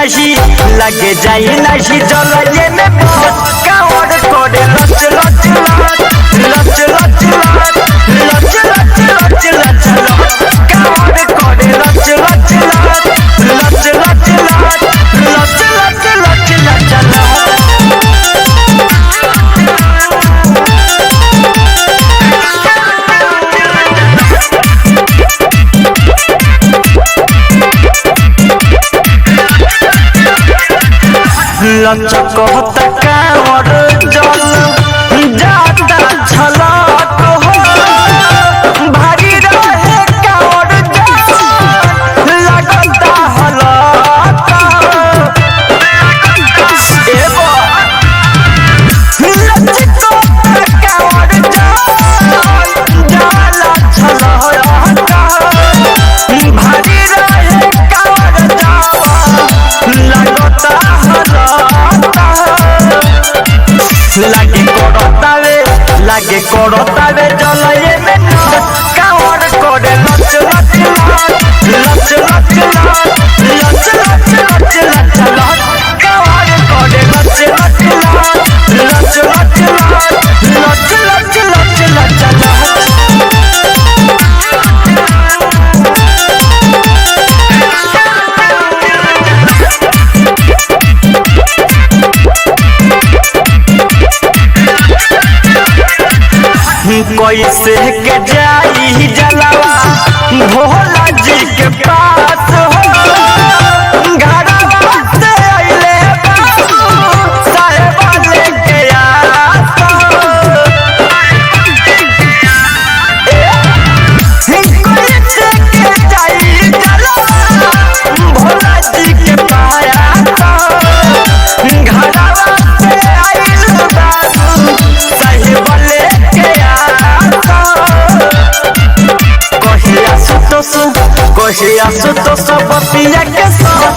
नहीं लगे जाई नहीं जलये में बहुत कावड़ कोडे लच लच लच लच लच लच लच लच लच कावड़ कोडे लच लच लच लच लच लच लच लच लच लचक होता कांवर जल जाता झलक हो भारी रहे कांवर जल लगता हलक एबो लचक होता कांवर जल जाला झलक भारी रहे कांवर जल लगता लागे कोड़तावे जलये में कावड़ कोडे लच लच लच लच लच लच लच लच लच कावड़ कोडे लच लच लच लच लच लच लच लच कैसे के जाई जलवा भोला जी के पास हो घरवा से अइले बाबू साहेबा लेके आस कैसे के जाई जलवा भोला जी के पास घरवा से अइले बाबू साहेबा लेके कहिया सुतो सब पिया के सब